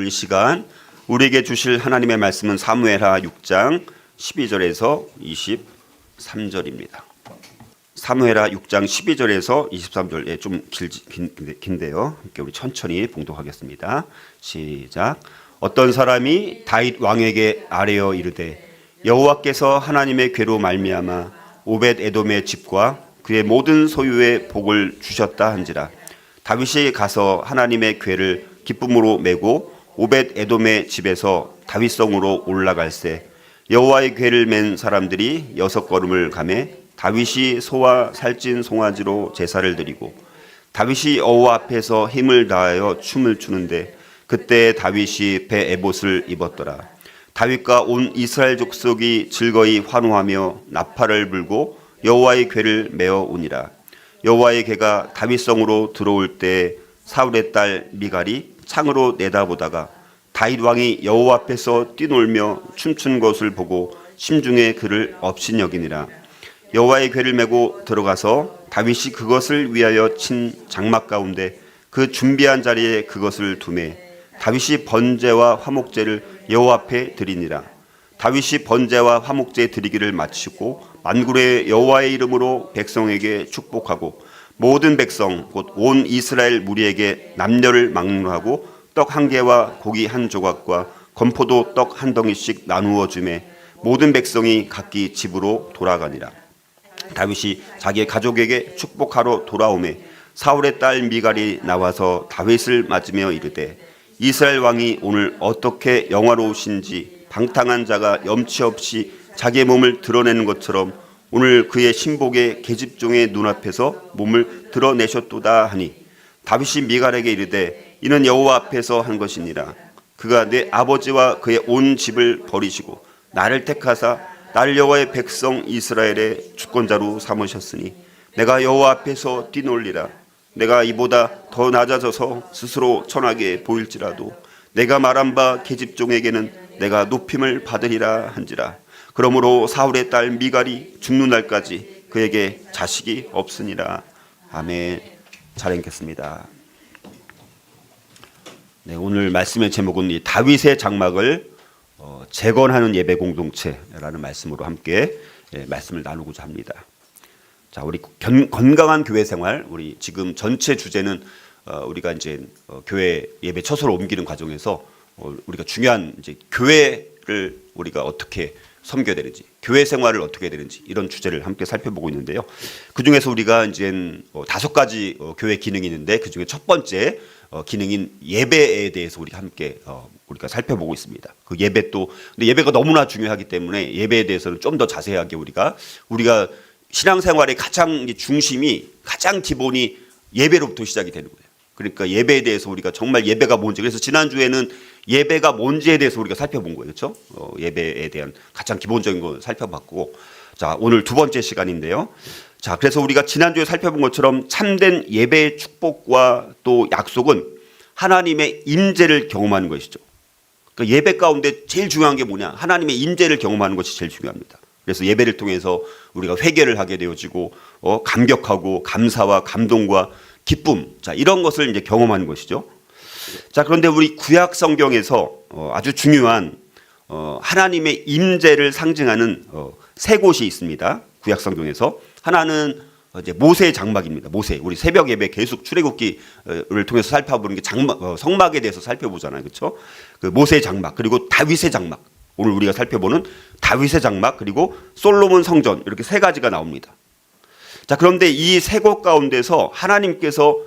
오늘 이 시간 우리에게 주실 하나님의 말씀은 사무엘하 6장 12절에서 23절입니다. 사무엘하 6장 12절에서 23절, 좀 긴데요. 함께 우리 천천히 봉독하겠습니다. 시작. 어떤 사람이 다윗 왕에게 아뢰어 이르되 여호와께서 하나님의 궤로 말미암아 오벳 에돔의 집과 그의 모든 소유의 복을 주셨다 한지라. 다윗이 가서 하나님의 궤를 기쁨으로 메고 오벳 에돔의 집에서 다윗성으로 올라갈새 여호와의 궤를 맨 사람들이 6걸음을 가매 다윗이 소와 살찐 송아지로 제사를 드리고 다윗이 여호와 앞에서 힘을 다하여 춤을 추는데 그때 다윗이 배 에봇을 입었더라. 다윗과 온 이스라엘 족속이 즐거이 환호하며 나팔을 불고 여호와의 궤를 메어 오니라. 여호와의 궤가 다윗성으로 들어올 때 사울의 딸 미갈이 창으로 내다보다가 다윗 왕이 여호와 앞에서 뛰놀며 춤춘 것을 보고 심중에 그를 업신여기니라. 여호와의 궤를 메고 들어가서 다윗이 그것을 위하여 친 장막 가운데 그 준비한 자리에 그것을 두매 다윗이 번제와 화목제를 여호와 앞에 드리니라. 다윗이 번제와 화목제 드리기를 마치고 만군의 여호와의 이름으로 백성에게 축복하고 모든 백성 곧 온 이스라엘 무리에게 남녀를 막론하고 떡 한 개와 고기 한 조각과 건포도 떡 한 덩이씩 나누어 주매 모든 백성이 각기 집으로 돌아가니라. 다윗이 자기의 가족에게 축복하러 돌아오매 사울의 딸 미갈이 나와서 다윗을 맞으며 이르되 이스라엘 왕이 오늘 어떻게 영화로우신지 방탕한 자가 염치 없이 자기의 몸을 드러내는 것처럼 오늘 그의 신복의 계집종의 눈앞에서 몸을 드러내셨도다 하니 다윗이 미갈에게 이르되 이는 여호와 앞에서 한 것이니라. 그가 내 아버지와 그의 온 집을 버리시고 나를 택하사 나를 여호와의 백성 이스라엘의 주권자로 삼으셨으니 내가 여호와 앞에서 뛰놀리라. 내가 이보다 더 낮아져서 스스로 천하게 보일지라도 내가 말한 바 계집종에게는 내가 높임을 받으리라 한지라. 그러므로 사울의 딸 미갈이 죽는 날까지 그에게 자식이 없으니라. 아멘. 잘 읽겠습니다. 네, 오늘 말씀의 제목은 이 다윗의 장막을 재건하는 예배 공동체라는 말씀으로 함께 말씀을 나누고자 합니다. 자, 우리 건강한 교회 생활, 우리 지금 전체 주제는 우리가 이제 교회 예배 처소를 옮기는 과정에서 우리가 중요한 이제 교회를 우리가 어떻게 섬겨야 되는지, 교회 생활을 어떻게 해야 되는지 이런 주제를 함께 살펴보고 있는데요. 그 중에서 우리가 이제 5가지 교회 기능이 있는데 그 중에 첫 번째 기능인 예배에 대해서 우리가 함께 우리가 살펴보고 있습니다. 그 예배 근데 예배가 너무나 중요하기 때문에 예배에 대해서는 좀 더 자세하게 우리가 신앙생활의 가장 중심이 가장 기본이 예배로부터 시작이 되는 거예요. 그러니까 예배에 대해서 우리가 정말 예배가 뭔지, 그래서 지난주에는 예배가 뭔지에 대해서 우리가 살펴본 거예요. 그렇죠? 예배에 대한 가장 기본적인 걸 살펴봤고, 자, 오늘 두 번째 시간인데요. 자, 그래서 우리가 지난주에 살펴본 것처럼 참된 예배의 축복과 또 약속은 하나님의 임재를 경험하는 것이죠. 그러니까 예배 가운데 제일 중요한 게 뭐냐? 하나님의 임재를 경험하는 것이 제일 중요합니다. 그래서 예배를 통해서 우리가 회개를 하게 되어지고 감격하고 감사와 감동과 기쁨, 자, 이런 것을 이제 경험하는 것이죠. 자, 그런데 우리 구약 성경에서 아주 중요한 하나님의 임재를 상징하는 세 곳이 있습니다. 구약 성경에서 하나는 이제 모세의 장막입니다. 모세, 우리 새벽 예배 계속 출애굽기를 통해서 살펴보는 게 성막에 대해서 살펴보잖아요, 그렇죠? 그 모세의 장막, 그리고 다윗의 장막. 오늘 우리가 살펴보는 다윗의 장막, 그리고 솔로몬 성전, 이렇게 세 가지가 나옵니다. 자, 그런데 이 세 곳 가운데서 하나님께서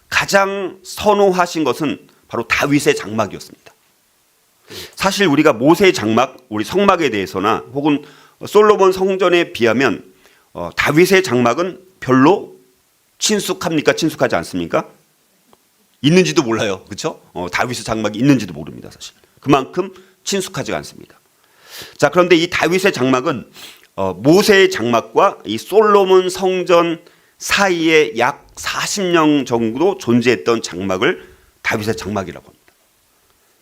가장 선호하신 것은 바로 다윗의 장막이었습니다. 사실 우리가 모세의 장막, 우리 성막에 대해서나 혹은 솔로몬 성전에 비하면 다윗의 장막은 별로 친숙합니까? 친숙하지 않습니까? 있는지도 몰라요. 그렇죠? 다윗의 장막이 있는지도 모릅니다. 사실 그만큼 친숙하지가 않습니다. 자, 그런데 이 다윗의 장막은 모세의 장막과 이 솔로몬 성전 사이에 약 40년 정도 존재했던 장막을 다윗의 장막이라고 합니다.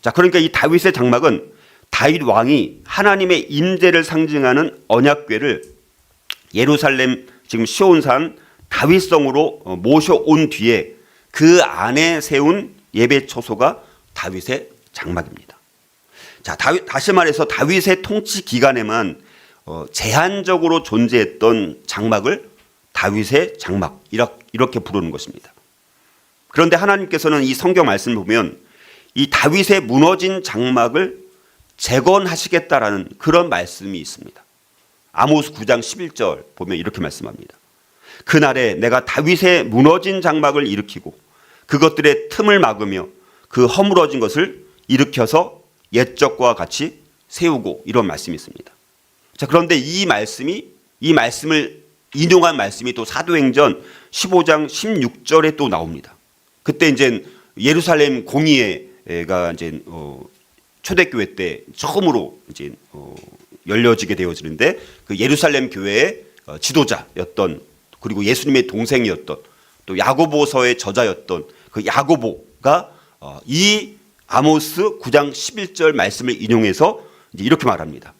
자, 그러니까 이 다윗의 장막은 다윗 왕이 하나님의 임재를 상징하는 언약궤를 예루살렘 지금 시온산 다윗성으로 모셔온 뒤에 그 안에 세운 예배 처소가 다윗의 장막입니다. 자, 다시 말해서 다윗의 통치 기간에만 제한적으로 존재했던 장막을 다윗의 장막 이렇게 부르는 것입니다. 그런데 하나님께서는 이 성경 말씀을 보면 이 다윗의 무너진 장막을 재건하시겠다라는 그런 말씀이 있습니다. 아모스 9장 11절 보면 이렇게 말씀합니다. 그날에 내가 다윗의 무너진 장막을 일으키고 그것들의 틈을 막으며 그 허물어진 것을 일으켜서 옛적과 같이 세우고, 이런 말씀이 있습니다. 자, 그런데 이 말씀을 인용한 말씀이 또 사도행전 15장 16절에 또 나옵니다. 그때 이제 예루살렘 공의회가 이제 초대교회 때 처음으로 이제 열려지게 되어지는데, 그 예루살렘 교회의 지도자였던, 그리고 예수님의 동생이었던, 또 야고보서의 저자였던 그 야고보가 이 아모스 9장 11절 말씀을 인용해서 이제 이렇게 말합니다.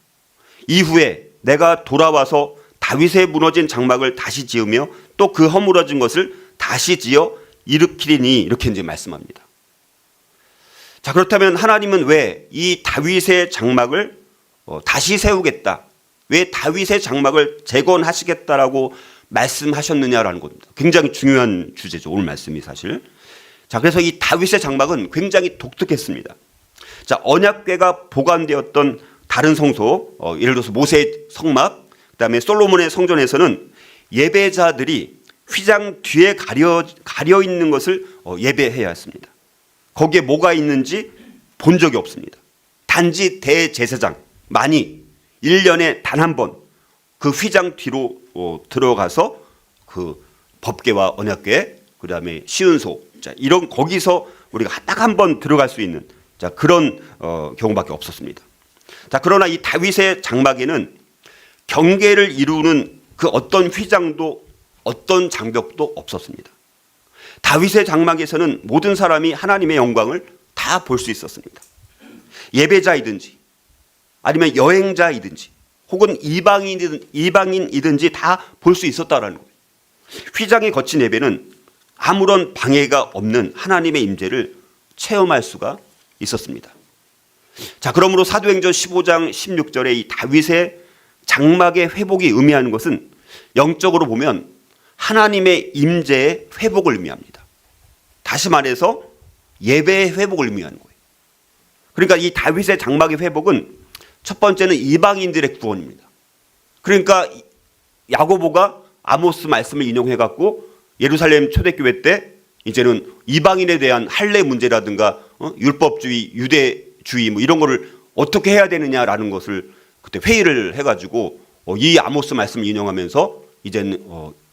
이후에 내가 돌아와서 다윗의 무너진 장막을 다시 지으며 또 그 허물어진 것을 다시 지어 일으키리니, 이렇게 이제 말씀합니다. 자, 그렇다면 하나님은 왜 이 다윗의 장막을 다시 세우겠다, 왜 다윗의 장막을 재건하시겠다라고 말씀하셨느냐라는 겁니다. 굉장히 중요한 주제죠, 오늘 말씀이 사실. 자, 그래서 이 다윗의 장막은 굉장히 독특했습니다. 자, 언약궤가 보관되었던 다른 성소, 예를 들어서 모세의 성막, 그다음에 솔로몬의 성전에서는 예배자들이 휘장 뒤에 가려 있는 것을 예배해야 했습니다. 거기에 뭐가 있는지 본 적이 없습니다. 단지 대제사장만이 1년에 단 한 번 그 휘장 뒤로 들어가서 그 법궤와 언약궤, 그다음에 시은소, 자, 이런 거기서 우리가 딱 한 번 들어갈 수 있는, 자, 그런 경우밖에 없었습니다. 자, 그러나 이 다윗의 장막에는 경계를 이루는 그 어떤 휘장도 어떤 장벽도 없었습니다. 다윗의 장막에서는 모든 사람이 하나님의 영광을 다 볼 수 있었습니다. 예배자이든지 아니면 여행자이든지 혹은 이방인이든지 다 볼 수 있었다라는 거예요. 휘장이 거친 예배는 아무런 방해가 없는 하나님의 임재를 체험할 수가 있었습니다. 자, 그러므로 사도행전 15장 16절에 이 다윗의 장막의 회복이 의미하는 것은 영적으로 보면 하나님의 임재의 회복을 의미합니다. 다시 말해서 예배의 회복을 의미하는 거예요. 그러니까 이 다윗의 장막의 회복은 첫 번째는 이방인들의 구원입니다. 그러니까 야고보가 아모스 말씀을 인용해갖고 예루살렘 초대교회 때 이제는 이방인에 대한 할례 문제라든가 율법주의, 유대주의 뭐 이런 거를 어떻게 해야 되느냐라는 것을 그때 회의를 해가지고 이 아모스 말씀을 인용하면서 이제는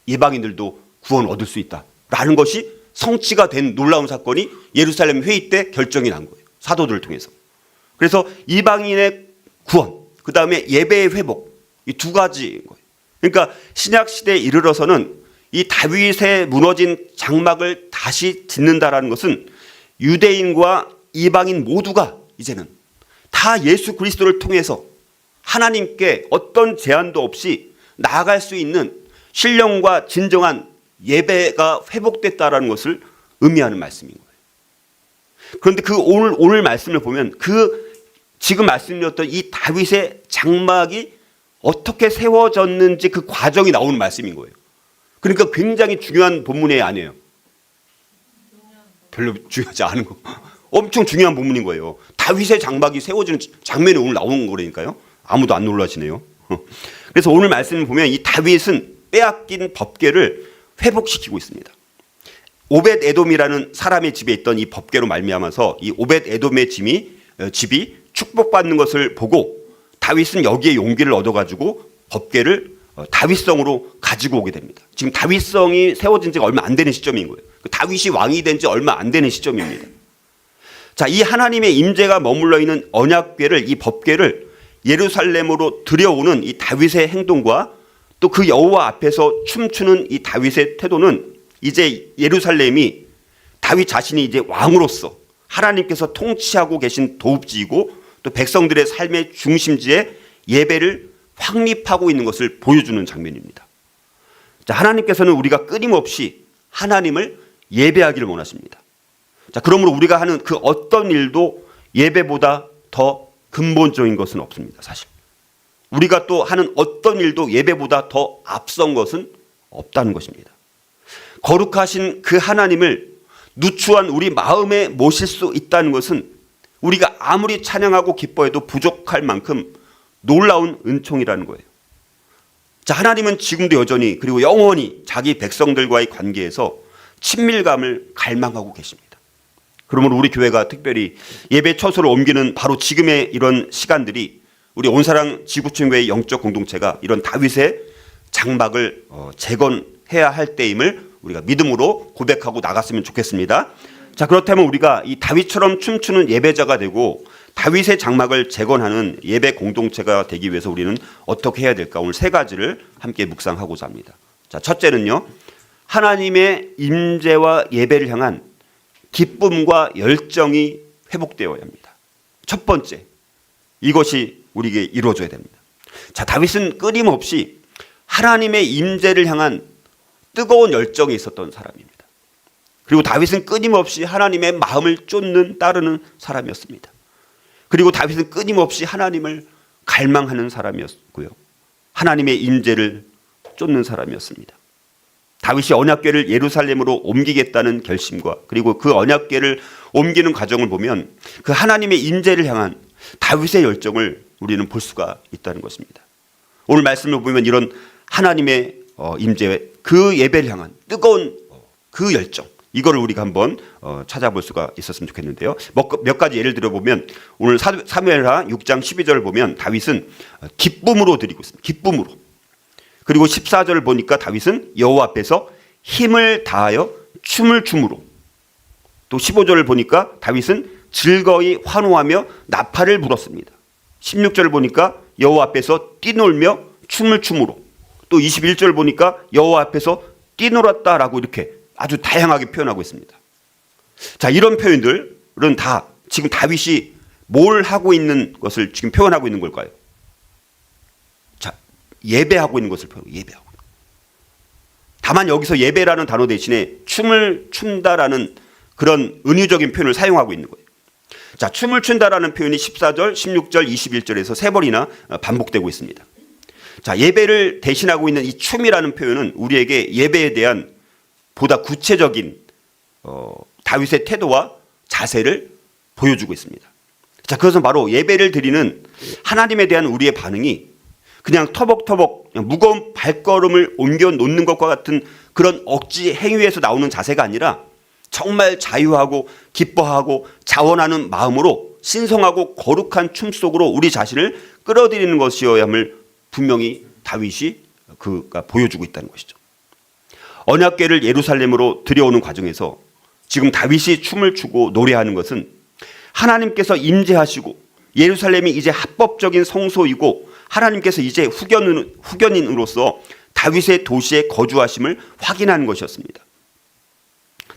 이방인들도 구원 얻을 수 있다라는 것이 성취가 된 놀라운 사건이 예루살렘 회의 때 결정이 난 거예요. 사도들을 통해서. 그래서 이방인의 구원, 그 다음에 예배의 회복, 이 두 가지인 거예요. 그러니까 신약 시대에 이르러서는 이 다윗의 무너진 장막을 다시 짓는다라는 것은 유대인과 이방인 모두가 이제는 다 예수 그리스도를 통해서 하나님께 어떤 제한도 없이 나아갈 수 있는 신령과 진정한 예배가 회복됐다라는 것을 의미하는 말씀인 거예요. 그런데 그 오늘 말씀을 보면 그 지금 말씀드렸던 이 다윗의 장막이 어떻게 세워졌는지 그 과정이 나오는 말씀인 거예요. 그러니까 굉장히 중요한 본문이 아니에요. 별로 중요하지 않은 거. 엄청 중요한 본문인 거예요. 다윗의 장막이 세워지는 장면이 오늘 나오는 거라니까요. 아무도 안 놀라시네요. 그래서 오늘 말씀을 보면 이 다윗은 빼앗긴 법궤를 회복시키고 있습니다. 오벳 에돔이라는 사람의 집에 있던 이 법궤로 말미암아서 이 오벳 에돔의 집이 축복받는 것을 보고 다윗은 여기에 용기를 얻어가지고 법궤를 다윗성으로 가지고 오게 됩니다. 지금 다윗성이 세워진 지가 얼마 안 되는 시점인 거예요. 다윗이 왕이 된 지 얼마 안 되는 시점입니다. 자, 이 하나님의 임재가 머물러 있는 언약궤를, 이 법궤를 예루살렘으로 들여오는 이 다윗의 행동과 또 그 여호와 앞에서 춤추는 이 다윗의 태도는 이제 예루살렘이 다윗 자신이 이제 왕으로서 하나님께서 통치하고 계신 도읍지이고 또 백성들의 삶의 중심지에 예배를 확립하고 있는 것을 보여주는 장면입니다. 자, 하나님께서는 우리가 끊임없이 하나님을 예배하기를 원하십니다. 자, 그러므로 우리가 하는 그 어떤 일도 예배보다 더 근본적인 것은 없습니다. 사실 우리가 또 하는 어떤 일도 예배보다 더 앞선 것은 없다는 것입니다. 거룩하신 그 하나님을 누추한 우리 마음에 모실 수 있다는 것은 우리가 아무리 찬양하고 기뻐해도 부족할 만큼 놀라운 은총이라는 거예요. 자, 하나님은 지금도 여전히 그리고 영원히 자기 백성들과의 관계에서 친밀감을 갈망하고 계십니다. 그러므로 우리 교회가 특별히 예배 처소를 옮기는 바로 지금의 이런 시간들이 우리 온사랑 지구촌교회의 영적 공동체가 이런 다윗의 장막을 재건해야 할 때임을 우리가 믿음으로 고백하고 나갔으면 좋겠습니다. 자, 그렇다면 우리가 이 다윗처럼 춤추는 예배자가 되고 다윗의 장막을 재건하는 예배 공동체가 되기 위해서 우리는 어떻게 해야 될까? 오늘 세 가지를 함께 묵상하고자 합니다. 자, 첫째는요, 하나님의 임재와 예배를 향한 기쁨과 열정이 회복되어야 합니다. 첫 번째, 이것이 우리에게 이루어져야 됩니다. 자, 다윗은 끊임없이 하나님의 임재를 향한 뜨거운 열정이 있었던 사람입니다. 그리고 다윗은 끊임없이 하나님의 마음을 쫓는 따르는 사람이었습니다. 그리고 다윗은 끊임없이 하나님을 갈망하는 사람이었고요. 하나님의 임재를 쫓는 사람이었습니다. 다윗이 언약궤를 예루살렘으로 옮기겠다는 결심과 그리고 그 언약궤를 옮기는 과정을 보면 그 하나님의 임재를 향한 다윗의 열정을 우리는 볼 수가 있다는 것입니다. 오늘 말씀을 보면 이런 하나님의 임재, 그 예배를 향한 뜨거운 그 열정, 이거를 우리가 한번 찾아볼 수가 있었으면 좋겠는데요. 몇 가지 예를 들어보면 오늘 사무엘하 6장 12절을 보면 다윗은 기쁨으로 드리고 있습니다. 기쁨으로. 그리고 14절을 보니까 다윗은 여호와 앞에서 힘을 다하여 춤을 춤으로. 또 15절을 보니까 다윗은 즐거이 환호하며 나팔을 불었습니다. 16절을 보니까 여호와 앞에서 뛰놀며 춤을 춤으로. 또 21절을 보니까 여호와 앞에서 뛰놀았다라고 이렇게 아주 다양하게 표현하고 있습니다. 자, 이런 표현들은 다 지금 다윗이 뭘 하고 있는 것을 지금 표현하고 있는 걸까요? 자, 예배하고 있는 것을 표현하고 예배하고. 다만 여기서 예배라는 단어 대신에 춤을 춘다라는 그런 은유적인 표현을 사용하고 있는 거예요. 자, 춤을 춘다라는 표현이 14절, 16절, 21절에서 세 번이나 반복되고 있습니다. 자, 예배를 대신하고 있는 이 춤이라는 표현은 우리에게 예배에 대한 보다 구체적인 다윗의 태도와 자세를 보여주고 있습니다. 자, 그것은 바로 예배를 드리는 하나님에 대한 우리의 반응이 그냥 터벅터벅 그냥 무거운 발걸음을 옮겨 놓는 것과 같은 그런 억지 행위에서 나오는 자세가 아니라 정말 자유하고 기뻐하고 자원하는 마음으로 신성하고 거룩한 춤 속으로 우리 자신을 끌어들이는 것이어야 함을 분명히 다윗이 보여주고 있다는 것이죠. 언약궤를 예루살렘으로 들여오는 과정에서 지금 다윗이 춤을 추고 노래하는 것은 하나님께서 임재하시고 예루살렘이 이제 합법적인 성소이고 하나님께서 이제 후견인으로서 다윗의 도시에 거주하심을 확인하는 것이었습니다.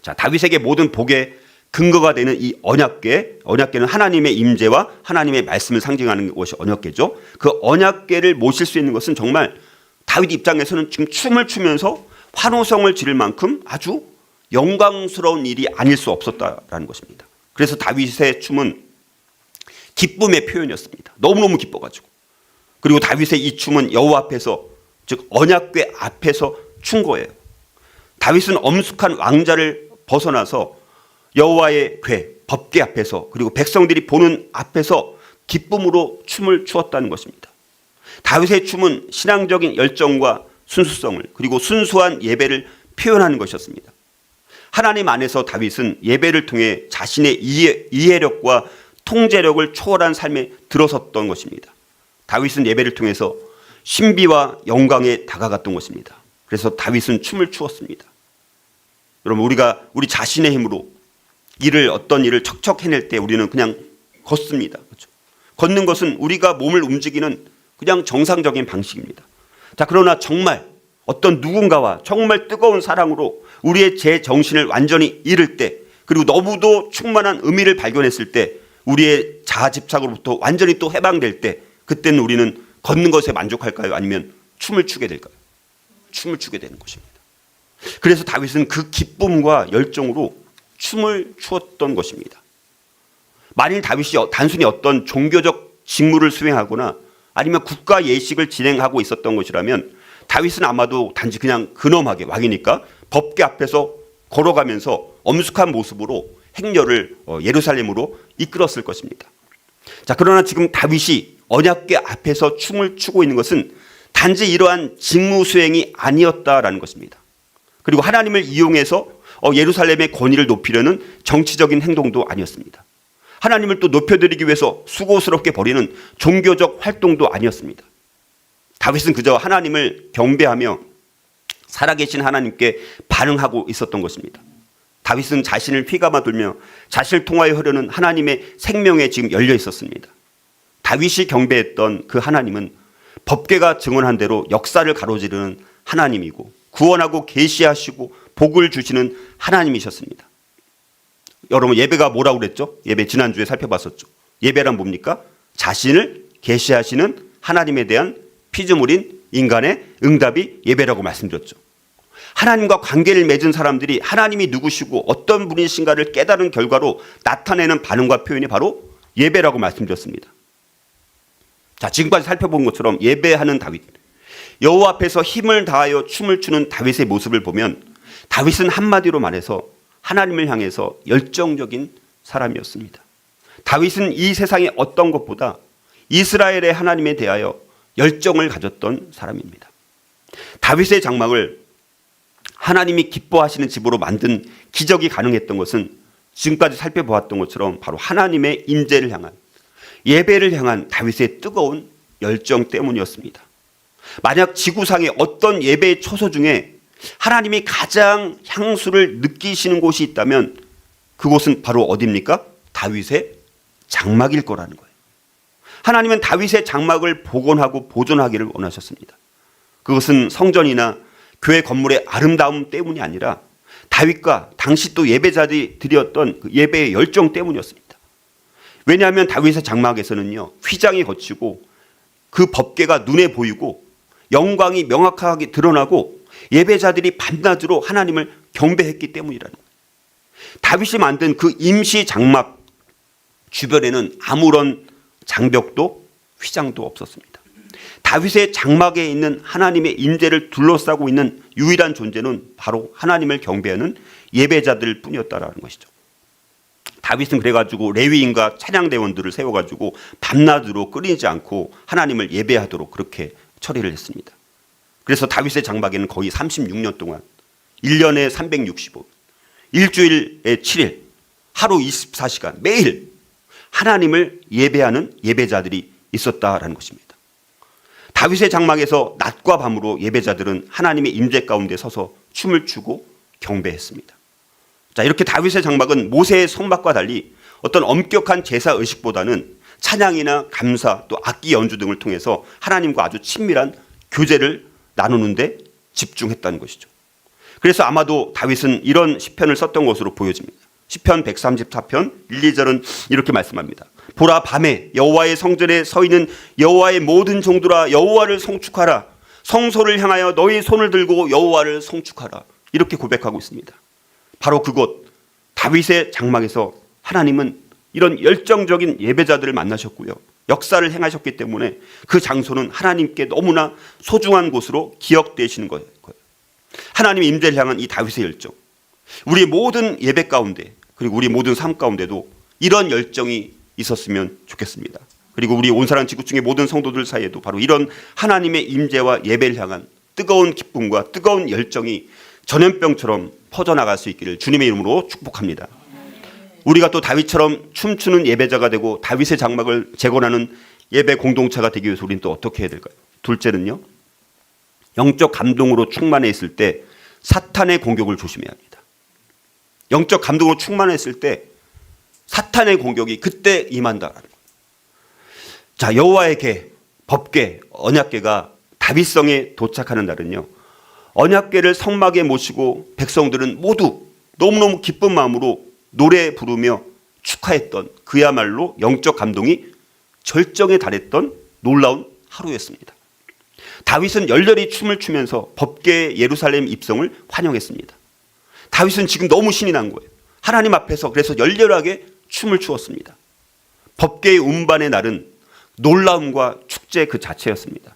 자, 다윗에게 모든 복의 근거가 되는 이 언약궤는 하나님의 임재와 하나님의 말씀을 상징하는 것이 언약궤죠. 그 언약궤를 모실 수 있는 것은 정말 다윗 입장에서는 지금 춤을 추면서 환호성을 지를 만큼 아주 영광스러운 일이 아닐 수 없었다라는 것입니다. 그래서 다윗의 춤은 기쁨의 표현이었습니다. 너무너무 기뻐가지고. 그리고 다윗의 이 춤은 여호와 앞에서, 즉 언약궤 앞에서 춘 거예요. 다윗은 엄숙한 왕자를 벗어나서 여호와의 궤, 법궤 앞에서 그리고 백성들이 보는 앞에서 기쁨으로 춤을 추었다는 것입니다. 다윗의 춤은 신앙적인 열정과 순수성을 그리고 순수한 예배를 표현하는 것이었습니다. 하나님 안에서 다윗은 예배를 통해 자신의 이해력과 통제력을 초월한 삶에 들어섰던 것입니다. 다윗은 예배를 통해서 신비와 영광에 다가갔던 것입니다. 그래서 다윗은 춤을 추었습니다. 여러분, 우리가 우리 자신의 힘으로 어떤 일을 척척 해낼 때 우리는 그냥 걷습니다. 그렇죠? 걷는 것은 우리가 몸을 움직이는 그냥 정상적인 방식입니다. 자, 그러나 정말 어떤 누군가와 정말 뜨거운 사랑으로 우리의 제 정신을 완전히 잃을 때, 그리고 너무도 충만한 의미를 발견했을 때, 우리의 자아 집착으로부터 완전히 또 해방될 때, 그때는 우리는 걷는 것에 만족할까요? 아니면 춤을 추게 될까요? 춤을 추게 되는 것입니다. 그래서 다윗은 그 기쁨과 열정으로 춤을 추었던 것입니다. 만일 다윗이 단순히 어떤 종교적 직무를 수행하거나 아니면 국가 예식을 진행하고 있었던 것이라면 다윗은 아마도 단지 그냥 근엄하게 왕이니까 법궤 앞에서 걸어가면서 엄숙한 모습으로 행렬을 예루살렘으로 이끌었을 것입니다. 자, 그러나 지금 다윗이 언약궤 앞에서 춤을 추고 있는 것은 단지 이러한 직무 수행이 아니었다라는 것입니다. 그리고 하나님을 이용해서 예루살렘의 권위를 높이려는 정치적인 행동도 아니었습니다. 하나님을 또 높여드리기 위해서 수고스럽게 벌이는 종교적 활동도 아니었습니다. 다윗은 그저 하나님을 경배하며 살아계신 하나님께 반응하고 있었던 것입니다. 다윗은 자신을 휘감아 들며 자신을 통하여 흐르는 하나님의 생명에 지금 열려 있었습니다. 다윗이 경배했던 그 하나님은 법궤가 증언한 대로 역사를 가로지르는 하나님이고 구원하고 계시하시고 복을 주시는 하나님이셨습니다. 여러분, 예배가 뭐라고 그랬죠? 예배 지난주에 살펴봤었죠. 예배란 뭡니까? 자신을 계시하시는 하나님에 대한 피조물인 인간의 응답이 예배라고 말씀드렸죠. 하나님과 관계를 맺은 사람들이 하나님이 누구시고 어떤 분이신가를 깨달은 결과로 나타내는 반응과 표현이 바로 예배라고 말씀드렸습니다. 자, 지금까지 살펴본 것처럼 예배하는 다윗, 여호와 앞에서 힘을 다하여 춤을 추는 다윗의 모습을 보면 다윗은 한마디로 말해서 하나님을 향해서 열정적인 사람이었습니다. 다윗은 이 세상의 어떤 것보다 이스라엘의 하나님에 대하여 열정을 가졌던 사람입니다. 다윗의 장막을 하나님이 기뻐하시는 집으로 만든 기적이 가능했던 것은 지금까지 살펴보았던 것처럼 바로 하나님의 임재를 향한, 예배를 향한 다윗의 뜨거운 열정 때문이었습니다. 만약 지구상의 어떤 예배의 처소 중에 하나님이 가장 향수를 느끼시는 곳이 있다면 그곳은 바로 어디입니까? 다윗의 장막일 거라는 거예요. 하나님은 다윗의 장막을 복원하고 보존하기를 원하셨습니다. 그것은 성전이나 교회 건물의 아름다움 때문이 아니라 다윗과 당시 또 예배자들이 드렸던 그 예배의 열정 때문이었습니다. 왜냐하면 다윗의 장막에서는요, 휘장이 거치고 그 법궤가 눈에 보이고 영광이 명확하게 드러나고 예배자들이 밤낮으로 하나님을 경배했기 때문이라는 거예요. 다윗이 만든 그 임시 장막 주변에는 아무런 장벽도 휘장도 없었습니다. 다윗의 장막에 있는 하나님의 임재를 둘러싸고 있는 유일한 존재는 바로 하나님을 경배하는 예배자들 뿐이었다라는 것이죠. 다윗은 그래가지고 레위인과 찬양대원들을 세워가지고 밤낮으로 끊이지 않고 하나님을 예배하도록 그렇게 처리를 했습니다. 그래서 다윗의 장막에는 거의 36년 동안 1년에 365, 일주일에 7일, 하루 24시간 매일 하나님을 예배하는 예배자들이 있었다라는 것입니다. 다윗의 장막에서 낮과 밤으로 예배자들은 하나님의 임재 가운데 서서 춤을 추고 경배했습니다. 자, 이렇게 다윗의 장막은 모세의 성막과 달리 어떤 엄격한 제사 의식보다는 찬양이나 감사 또 악기 연주 등을 통해서 하나님과 아주 친밀한 교제를 나누는데 집중했다는 것이죠. 그래서 아마도 다윗은 이런 시편을 썼던 것으로 보여집니다. 시편 134편 1, 2절은 이렇게 말씀합니다. 보라, 밤에 여호와의 성전에 서 있는 여호와의 모든 종들아, 여호와를 송축하라. 성소를 향하여 너희 손을 들고 여호와를 송축하라. 이렇게 고백하고 있습니다. 바로 그곳 다윗의 장막에서 하나님은 이런 열정적인 예배자들을 만나셨고요, 역사를 행하셨기 때문에 그 장소는 하나님께 너무나 소중한 곳으로 기억되시는 거예요. 하나님의 임재를 향한 이 다윗의 열정, 우리 모든 예배 가운데 그리고 우리 모든 삶 가운데도 이런 열정이 있었으면 좋겠습니다. 그리고 우리 온사랑 지구촌의 모든 성도들 사이에도 바로 이런 하나님의 임재와 예배를 향한 뜨거운 기쁨과 뜨거운 열정이 전염병처럼 퍼져나갈 수 있기를 주님의 이름으로 축복합니다. 우리가 또 다윗처럼 춤추는 예배자가 되고 다윗의 장막을 재건하는 예배 공동체가 되기 위해서 우리는 또 어떻게 해야 될까요? 둘째는요, 영적 감동으로 충만해 있을 때 사탄의 공격을 조심해야 합니다. 영적 감동으로 충만했을 때 사탄의 공격이 그때 임한다라는 거예요. 자, 여호와의 궤, 법궤, 언약궤가 다윗성에 도착하는 날은요, 언약궤를 성막에 모시고 백성들은 모두 너무너무 기쁜 마음으로 노래 부르며 축하했던 그야말로 영적 감동이 절정에 달했던 놀라운 하루였습니다. 다윗은 열렬히 춤을 추면서 법궤 예루살렘 입성을 환영했습니다. 다윗은 지금 너무 신이 난 거예요. 하나님 앞에서 그래서 열렬하게 춤을 추었습니다. 법궤의 운반의 날은 놀라움과 축제 그 자체였습니다.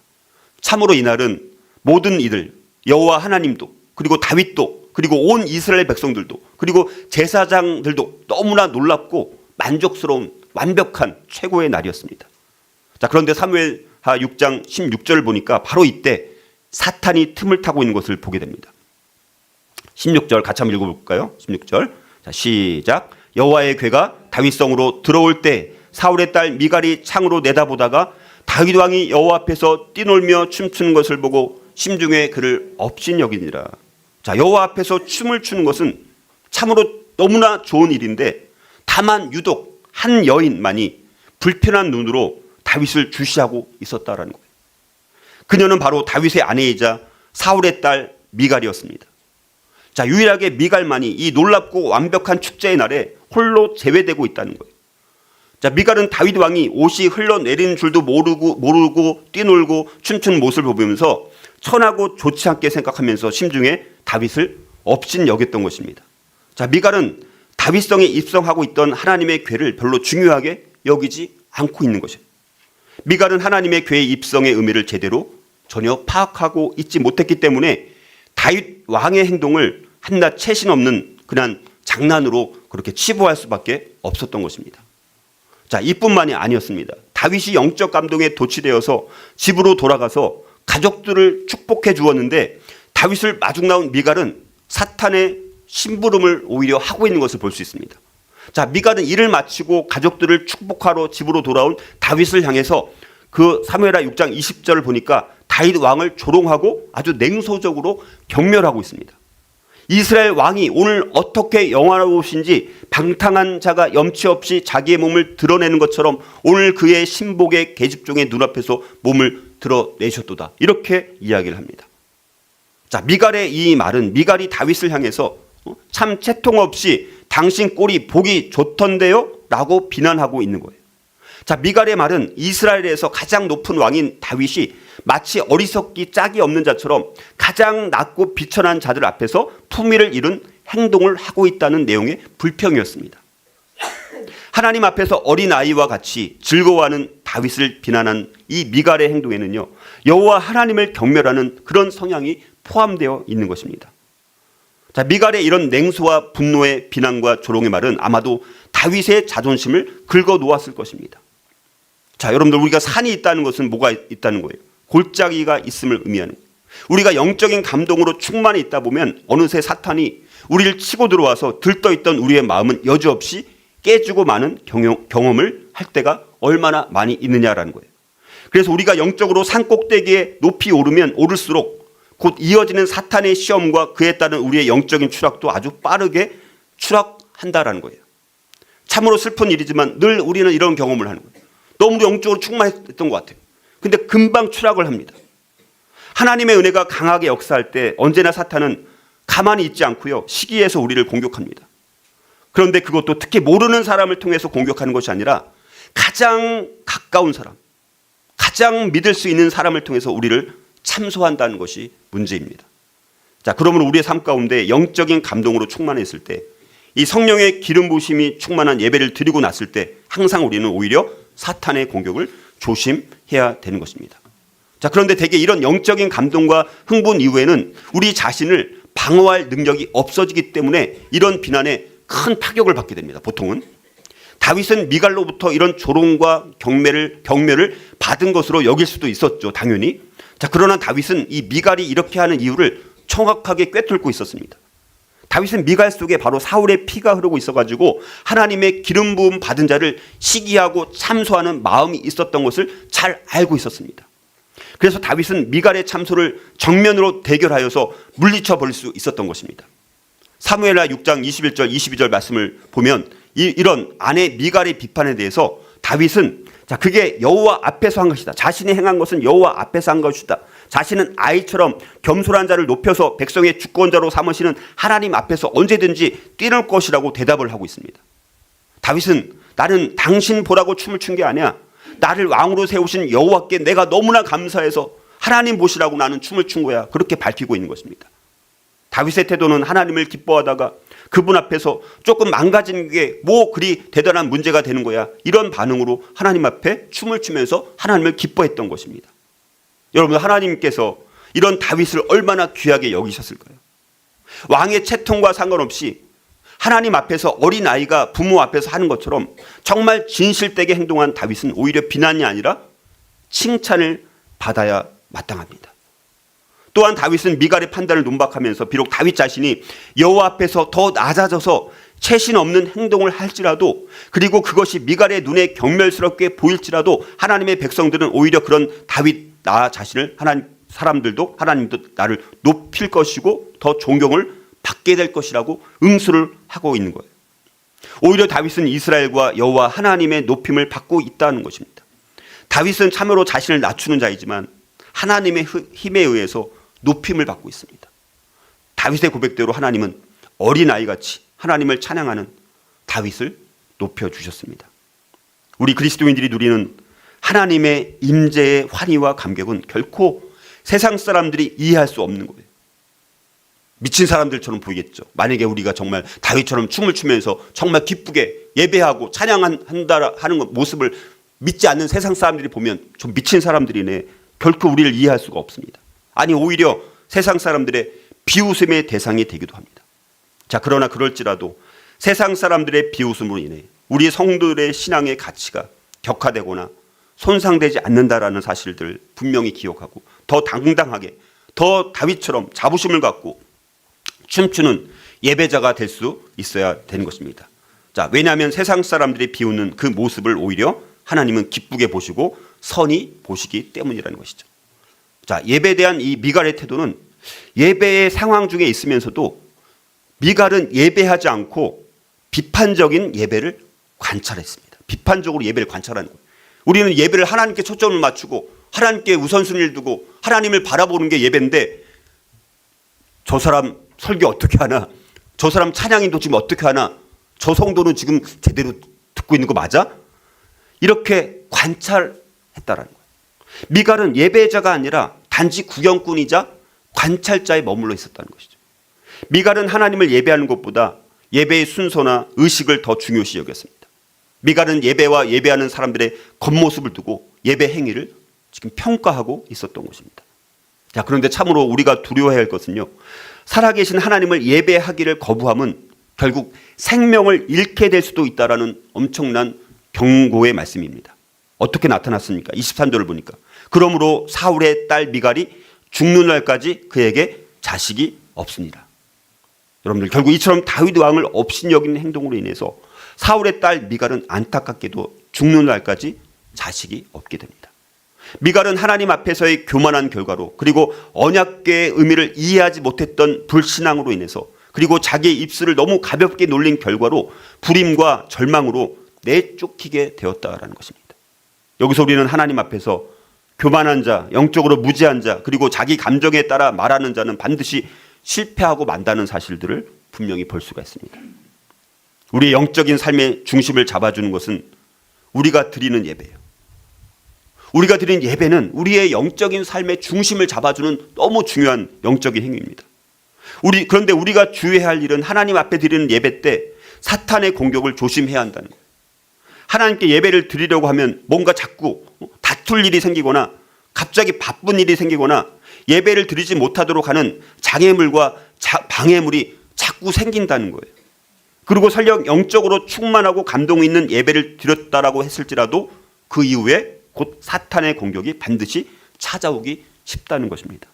참으로 이날은 모든 이들, 여호와 하나님도, 그리고 다윗도, 그리고 온 이스라엘 백성들도, 그리고 제사장들도 너무나 놀랍고 만족스러운 완벽한 최고의 날이었습니다. 자, 그런데 사무엘하 6장 16절을 보니까 바로 이때 사탄이 틈을 타고 있는 것을 보게 됩니다. 16절 같이 한번 읽어볼까요? 16절. 자, 시작. 여호와의 궤가 다윗성으로 들어올 때 사울의 딸 미갈이 창으로 내다보다가 다윗 왕이 여호와 앞에서 뛰놀며 춤추는 것을 보고 심중에 그를 업신여기니라. 자, 여호와 앞에서 춤을 추는 것은 참으로 너무나 좋은 일인데 다만 유독 한 여인만이 불편한 눈으로 다윗을 주시하고 있었다라는 거예요. 그녀는 바로 다윗의 아내이자 사울의 딸 미갈이었습니다. 자, 유일하게 미갈만이 이 놀랍고 완벽한 축제의 날에 홀로 제외되고 있다는 거예요. 자, 미갈은 다윗 왕이 옷이 흘러내리는 줄도 모르고 뛰놀고 춤추는 모습을 보면서 천하고 좋지 않게 생각하면서 심중에 다윗을 업신여겼던 것입니다. 자, 미갈은 다윗성에 입성하고 있던 하나님의 궤를 별로 중요하게 여기지 않고 있는 것이에요. 미갈은 하나님의 궤의 입성의 의미를 제대로 전혀 파악하고 있지 못했기 때문에 다윗 왕의 행동을 한낱 채신 없는 그냥 장난으로 그렇게 치부할 수밖에 없었던 것입니다. 자, 이뿐만이 아니었습니다. 다윗이 영적 감동에 도취되어서 집으로 돌아가서 가족들을 축복해 주었는데 다윗을 마중 나온 미갈은 사탄의 심부름을 오히려 하고 있는 것을 볼 수 있습니다. 자, 미갈은 일을 마치고 가족들을 축복하러 집으로 돌아온 다윗을 향해서 그 사무엘하 6장 20절을 보니까 다윗 왕을 조롱하고 아주 냉소적으로 경멸하고 있습니다. 이스라엘 왕이 오늘 어떻게 영화로우신지 방탕한 자가 염치 없이 자기의 몸을 드러내는 것처럼 오늘 그의 신복의 계집종의 눈앞에서 몸을 드러내셨도다. 이렇게 이야기를 합니다. 자, 미갈의 이 말은 미갈이 다윗을 향해서 참 채통 없이 당신 꼴이 보기 좋던데요? 라고 비난하고 있는 거예요. 자, 미갈의 말은 이스라엘에서 가장 높은 왕인 다윗이 마치 어리석기 짝이 없는 자처럼 가장 낮고 비천한 자들 앞에서 품위를 잃은 행동을 하고 있다는 내용의 불평이었습니다. 하나님 앞에서 어린아이와 같이 즐거워하는 다윗을 비난한 이 미갈의 행동에는요, 여호와 하나님을 경멸하는 그런 성향이 포함되어 있는 것입니다. 자, 미갈의 이런 냉소와 분노의 비난과 조롱의 말은 아마도 다윗의 자존심을 긁어 놓았을 것입니다. 자, 여러분들, 우리가 산이 있다는 것은 뭐가 있다는 거예요? 골짜기가 있음을 의미하는 거예요. 우리가 영적인 감동으로 충만히 있다 보면 어느새 사탄이 우리를 치고 들어와서 들떠있던 우리의 마음은 여지없이 깨지고 마는 경험을 할 때가 얼마나 많이 있느냐라는 거예요. 그래서 우리가 영적으로 산 꼭대기에 높이 오르면 오를수록 곧 이어지는 사탄의 시험과 그에 따른 우리의 영적인 추락도 아주 빠르게 추락한다라는 거예요. 참으로 슬픈 일이지만 늘 우리는 이런 경험을 하는 거예요. 너무 영적으로 충만했던 것 같아요. 근데 금방 추락을 합니다. 하나님의 은혜가 강하게 역사할 때 언제나 사탄은 가만히 있지 않고요, 시기에서 우리를 공격합니다. 그런데 그것도 특히 모르는 사람을 통해서 공격하는 것이 아니라 가장 가까운 사람, 가장 믿을 수 있는 사람을 통해서 우리를 참소한다는 것이 문제입니다. 자, 그러면 우리의 삶 가운데 영적인 감동으로 충만했을 때, 이 성령의 기름 부으심이 충만한 예배를 드리고 났을 때 항상 우리는 오히려 사탄의 공격을 조심해야 되는 것입니다. 자, 그런데 대개 이런 영적인 감동과 흥분 이후에는 우리 자신을 방어할 능력이 없어지기 때문에 이런 비난에 큰 타격을 받게 됩니다. 보통은 다윗은 미갈로부터 이런 조롱과 경멸을 받은 것으로 여길 수도 있었죠, 당연히. 자, 그러나 다윗은 이 미갈이 이렇게 하는 이유를 정확하게 꿰뚫고 있었습니다. 다윗은 미갈 속에 바로 사울의 피가 흐르고 있어가지고 하나님의 기름 부음 받은 자를 시기하고 참소하는 마음이 있었던 것을 잘 알고 있었습니다. 그래서 다윗은 미갈의 참소를 정면으로 대결하여서 물리쳐 버릴 수 있었던 것입니다. 사무엘하 6장 21절 22절 말씀을 보면 이런 아내 미갈의 비판에 대해서 다윗은, 자, 그게 여호와 앞에서 한 것이다. 자신이 행한 것은 여호와 앞에서 한 것이다. 자신은 아이처럼 겸손한 자를 높여서 백성의 주권자로 삼으시는 하나님 앞에서 언제든지 뛰놀 것이라고 대답을 하고 있습니다. 다윗은 나는 당신 보라고 춤을 춘 게 아니야. 나를 왕으로 세우신 여호와께 내가 너무나 감사해서 하나님 보시라고 나는 춤을 춘 거야. 그렇게 밝히고 있는 것입니다. 다윗의 태도는 하나님을 기뻐하다가 그분 앞에서 조금 망가지는 게 뭐 그리 대단한 문제가 되는 거야. 이런 반응으로 하나님 앞에 춤을 추면서 하나님을 기뻐했던 것입니다. 여러분, 하나님께서 이런 다윗을 얼마나 귀하게 여기셨을까요? 왕의 채통과 상관없이 하나님 앞에서 어린아이가 부모 앞에서 하는 것처럼 정말 진실되게 행동한 다윗은 오히려 비난이 아니라 칭찬을 받아야 마땅합니다. 또한 다윗은 미갈의 판단을 논박하면서 비록 다윗 자신이 여호와 앞에서 더 낮아져서 채신 없는 행동을 할지라도, 그리고 그것이 미갈의 눈에 경멸스럽게 보일지라도 하나님의 백성들은 오히려 그런 다윗 나 자신을 사람들도 하나님도 나를 높일 것이고 더 존경을 받게 될 것이라고 응수를 하고 있는 거예요. 오히려 다윗은 이스라엘과 여호와 하나님의 높임을 받고 있다는 것입니다. 다윗은 참으로 자신을 낮추는 자이지만 하나님의 힘에 의해서 높임을 받고 있습니다. 다윗의 고백대로 하나님은 어린아이같이 하나님을 찬양하는 다윗을 높여주셨습니다. 우리 그리스도인들이 누리는 하나님의 임재의 환희와 감격은 결코 세상 사람들이 이해할 수 없는 거예요. 미친 사람들처럼 보이겠죠. 만약에 우리가 정말 다윗처럼 춤을 추면서 정말 기쁘게 예배하고 찬양한다 하는 모습을 믿지 않는 세상 사람들이 보면 좀 미친 사람들이네, 결코 우리를 이해할 수가 없습니다. 아니, 오히려 세상 사람들의 비웃음의 대상이 되기도 합니다. 자, 그러나 그럴지라도 세상 사람들의 비웃음으로 인해 우리 성도들의 신앙의 가치가 격화되거나 손상되지 않는다라는 사실들을 분명히 기억하고 더 당당하게, 더 다윗처럼 자부심을 갖고 춤추는 예배자가 될 수 있어야 되는 것입니다. 자, 왜냐하면 세상 사람들이 비웃는 그 모습을 오히려 하나님은 기쁘게 보시고 선히 보시기 때문이라는 것이죠. 자, 예배에 대한 이 미갈의 태도는 예배의 상황 중에 있으면서도 미갈은 예배하지 않고 비판적인 예배를 관찰했습니다. 비판적으로 예배를 관찰하는 거예요. 우리는 예배를 하나님께 초점을 맞추고 하나님께 우선순위를 두고 하나님을 바라보는 게 예배인데, 저 사람 설교 어떻게 하나, 저 사람 찬양인도 지금 어떻게 하나, 저 성도는 지금 제대로 듣고 있는 거 맞아? 이렇게 관찰했다라는 거예요. 미갈은 예배자가 아니라 단지 구경꾼이자 관찰자에 머물러 있었다는 것이죠. 미갈은 하나님을 예배하는 것보다 예배의 순서나 의식을 더 중요시 여겼습니다. 미갈은 예배와 예배하는 사람들의 겉모습을 두고 예배 행위를 지금 평가하고 있었던 것입니다. 자, 그런데 참으로 우리가 두려워해야 할 것은요, 살아계신 하나님을 예배하기를 거부함은 결국 생명을 잃게 될 수도 있다라는 엄청난 경고의 말씀입니다. 어떻게 나타났습니까? 23절을 보니까 그러므로 사울의 딸 미갈이 죽는 날까지 그에게 자식이 없습니다. 여러분들, 결국 이처럼 다윗 왕을 업신여기는 행동으로 인해서 사울의 딸 미갈은 안타깝게도 죽는 날까지 자식이 없게 됩니다. 미갈은 하나님 앞에서의 교만한 결과로, 그리고 언약궤의 의미를 이해하지 못했던 불신앙으로 인해서, 그리고 자기의 입술을 너무 가볍게 놀린 결과로 불임과 절망으로 내쫓기게 되었다라는 것입니다. 여기서 우리는 하나님 앞에서 교만한 자, 영적으로 무지한 자, 그리고 자기 감정에 따라 말하는 자는 반드시 실패하고 만다는 사실들을 분명히 볼 수가 있습니다. 우리의 영적인 삶의 중심을 잡아주는 것은 우리가 드리는 예배예요. 우리가 드리는 예배는 우리의 영적인 삶의 중심을 잡아주는 너무 중요한 영적인 행위입니다. 그런데 우리가 주의해야 할 일은 하나님 앞에 드리는 예배 때 사탄의 공격을 조심해야 한다는 거예요. 하나님께 예배를 드리려고 하면 뭔가 자꾸 다툴 일이 생기거나 갑자기 바쁜 일이 생기거나 예배를 드리지 못하도록 하는 장애물과 방해물이 자꾸 생긴다는 거예요. 그리고 설령 영적으로 충만하고 감동 있는 예배를 드렸다라고 했을지라도 그 이후에 곧 사탄의 공격이 반드시 찾아오기 쉽다는 것입니다.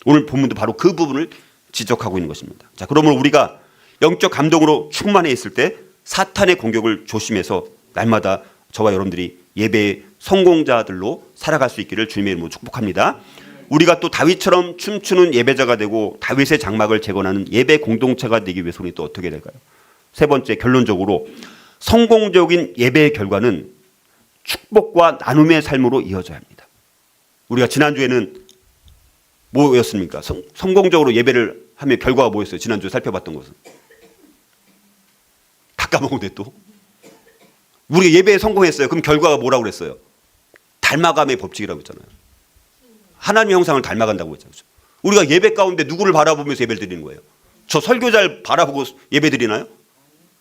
오늘 본문도 바로 그 부분을 지적하고 있는 것입니다. 자, 그러면 우리가 영적 감동으로 충만해 있을 때 사탄의 공격을 조심해서 날마다 저와 여러분들이 예배의 성공자들로 살아갈 수 있기를 주님의 이름으로 축복합니다. 우리가 또 다윗처럼 춤추는 예배자가 되고 다윗의 장막을 재건하는 예배 공동체가 되기 위해서 우리 또 어떻게 될까요? 세 번째, 결론적으로 성공적인 예배의 결과는 축복과 나눔의 삶으로 이어져야 합니다. 우리가 지난주에는 뭐였습니까? 성공적으로 예배를 하면 결과가 뭐였어요? 지난주에 살펴봤던 것은 다 까먹었는데 또 우리가 예배에 성공했어요. 그럼 결과가 뭐라고 그랬어요? 닮아감의 법칙이라고 했잖아요. 하나님의 형상을 닮아간다고 했잖아요. 우리가 예배 가운데 누구를 바라보면서 예배를 드리는 거예요? 저 설교자를 바라보고 예배 드리나요?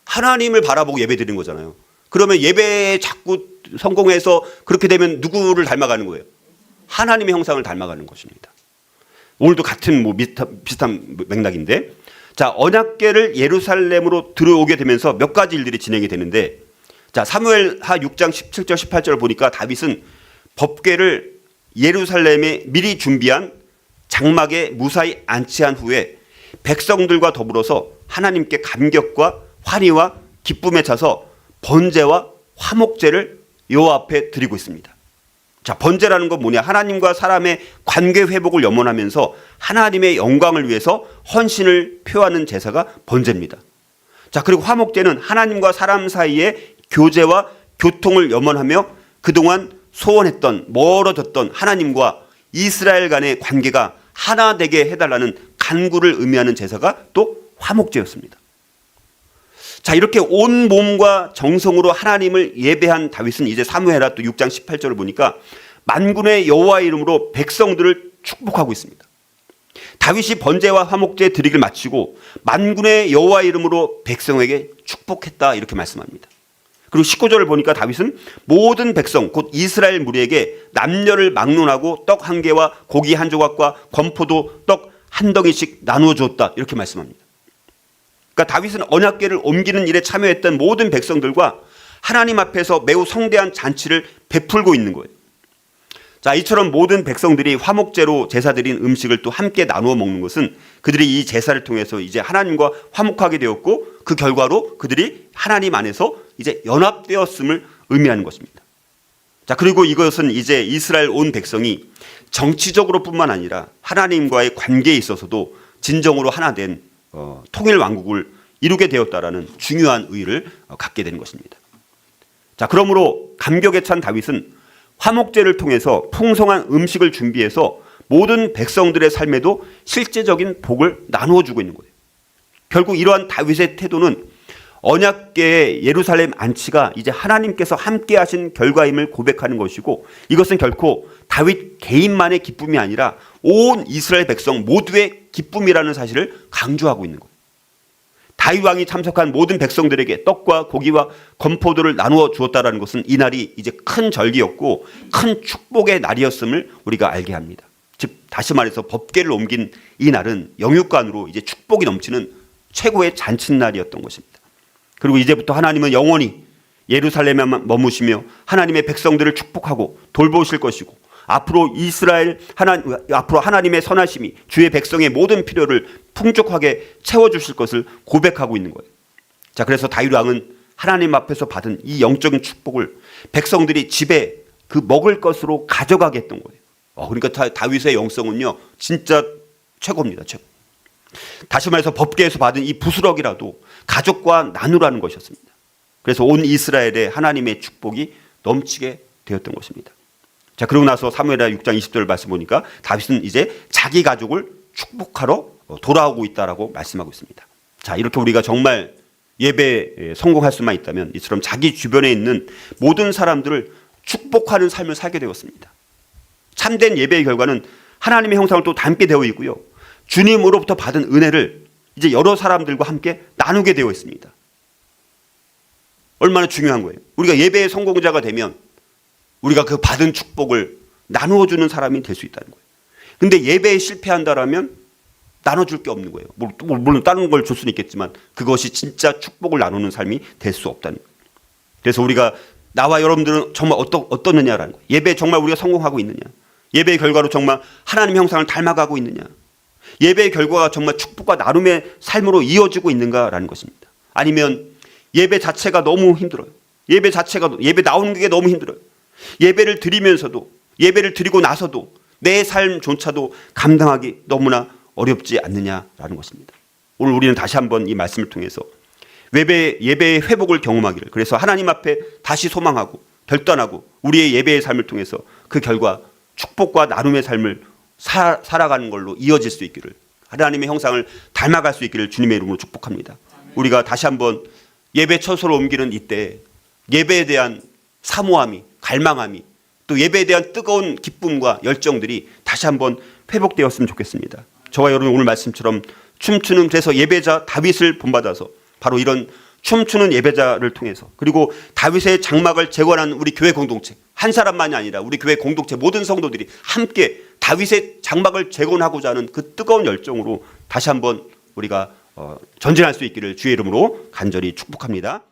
하나님을 바라보고 예배 드리는 거잖아요. 그러면 예배에 자꾸 성공해서 그렇게 되면 누구를 닮아가는 거예요? 하나님의 형상을 닮아가는 것입니다. 오늘도 같은 비슷한 맥락인데, 자, 언약궤를 예루살렘으로 들어오게 되면서 몇 가지 일들이 진행이 되는데, 자, 사무엘하 6장 17절 18절을 보니까 다윗은 법궤를 예루살렘에 미리 준비한 장막에 무사히 안치한 후에 백성들과 더불어서 하나님께 감격과 환희와 기쁨에 차서 번제와 화목제를 여호와 앞에 드리고 있습니다. 자, 번제라는 건 뭐냐? 하나님과 사람의 관계 회복을 염원하면서 하나님의 영광을 위해서 헌신을 표하는 제사가 번제입니다. 자, 그리고 화목제는 하나님과 사람 사이의 교제와 교통을 염원하며 그동안 소원했던, 멀어졌던 하나님과 이스라엘 간의 관계가 하나 되게 해달라는 간구를 의미하는 제사가 또 화목제였습니다. 자, 이렇게 온 몸과 정성으로 하나님을 예배한 다윗은 이제 사무엘하 또 6장 18절을 보니까 만군의 여호와의 이름으로 백성들을 축복하고 있습니다. 다윗이 번제와 화목제 드리기를 마치고 만군의 여호와의 이름으로 백성에게 축복했다 이렇게 말씀합니다. 그리고 19절을 보니까 다윗은 모든 백성 곧 이스라엘 무리에게 남녀를 막론하고 떡 한 개와 고기 한 조각과 건포도 떡 한 덩이씩 나누어 주었다 이렇게 말씀합니다. 그러니까 다윗은 언약궤를 옮기는 일에 참여했던 모든 백성들과 하나님 앞에서 매우 성대한 잔치를 베풀고 있는 거예요. 자, 이처럼 모든 백성들이 화목제로 제사드린 음식을 또 함께 나누어 먹는 것은 그들이 이 제사를 통해서 이제 하나님과 화목하게 되었고 그 결과로 그들이 하나님 안에서 이제 연합되었음을 의미하는 것입니다. 자, 그리고 이것은 이제 이스라엘 온 백성이 정치적으로 뿐만 아니라 하나님과의 관계에 있어서도 진정으로 하나 된 통일 왕국을 이루게 되었다라는 중요한 의의를 갖게 되는 것입니다. 자, 그러므로 감격에 찬 다윗은 화목제를 통해서 풍성한 음식을 준비해서 모든 백성들의 삶에도 실제적인 복을 나누어 주고 있는 거예요. 결국 이러한 다윗의 태도는 언약궤의 예루살렘 안치가 이제 하나님께서 함께 하신 결과임을 고백하는 것이고 이것은 결코 다윗 개인만의 기쁨이 아니라 온 이스라엘 백성 모두의 기쁨이라는 사실을 강조하고 있는 거예요. 다윗 왕이 참석한 모든 백성들에게 떡과 고기와 건포도를 나누어 주었다는 것은 이날이 이제 큰 절기였고 큰 축복의 날이었음을 우리가 알게 합니다. 즉 다시 말해서 법궤를 옮긴 이 날은 영육간으로 이제 축복이 넘치는 최고의 잔칫날이었던 것입니다. 그리고 이제부터 하나님은 영원히 예루살렘에만 머무시며 하나님의 백성들을 축복하고 돌보실 것이고 앞으로 앞으로 하나님의 선하심이 주의 백성의 모든 필요를 풍족하게 채워주실 것을 고백하고 있는 거예요. 자, 그래서 다윗 왕은 하나님 앞에서 받은 이 영적인 축복을 백성들이 집에 그 먹을 것으로 가져가게 했던 거예요. 그러니까 다윗의 영성은요 진짜 최고입니다. 최고. 다시 말해서 법궤에서 받은 이 부스럭이라도 가족과 나누라는 것이었습니다. 그래서 온 이스라엘에 하나님의 축복이 넘치게 되었던 것입니다. 자, 그러고 나서 사무엘하 6장 20절 말씀 보니까 다윗은 이제 자기 가족을 축복하러 돌아오고 있다라고 말씀하고 있습니다. 자, 이렇게 우리가 정말 예배에 성공할 수만 있다면 이처럼 자기 주변에 있는 모든 사람들을 축복하는 삶을 살게 되었습니다. 참된 예배의 결과는 하나님의 형상을 또 닮게 되어 있고요. 주님으로부터 받은 은혜를 이제 여러 사람들과 함께 나누게 되어 있습니다. 얼마나 중요한 거예요. 우리가 예배의 성공자가 되면 우리가 그 받은 축복을 나누어주는 사람이 될 수 있다는 거예요. 근데 예배에 실패한다라면 나눠줄 게 없는 거예요. 물론 다른 걸 줄 수는 있겠지만 그것이 진짜 축복을 나누는 삶이 될 수 없다는 거예요. 그래서 우리가 나와 여러분들은 정말 어떻느냐라는 거예요. 예배에 정말 우리가 성공하고 있느냐. 예배의 결과로 정말 하나님 형상을 닮아가고 있느냐. 예배의 결과가 정말 축복과 나눔의 삶으로 이어지고 있는가라는 것입니다. 아니면 예배 자체가 너무 힘들어요. 예배 나오는 게 너무 힘들어요. 예배를 드리면서도 예배를 드리고 나서도 내 삶조차도 감당하기 너무나 어렵지 않느냐라는 것입니다. 오늘 우리는 다시 한번 이 말씀을 통해서 예배의 회복을 경험하기를, 그래서 하나님 앞에 다시 소망하고 결단하고 우리의 예배의 삶을 통해서 그 결과 축복과 나눔의 삶을 살아가는 걸로 이어질 수 있기를, 하나님의 형상을 닮아갈 수 있기를 주님의 이름으로 축복합니다. 우리가 다시 한번 예배 처소로 옮기는 이때 예배에 대한 사모함이, 갈망함이, 또 예배에 대한 뜨거운 기쁨과 열정들이 다시 한번 회복되었으면 좋겠습니다. 저와 여러분 오늘 말씀처럼 춤추는, 그래서 예배자 다윗을 본받아서 바로 이런 춤추는 예배자를 통해서, 그리고 다윗의 장막을 재건한 우리 교회 공동체, 한 사람만이 아니라 우리 교회 공동체 모든 성도들이 함께 다윗의 장막을 재건하고자 하는 그 뜨거운 열정으로 다시 한번 우리가 전진할 수 있기를 주의 이름으로 간절히 축복합니다.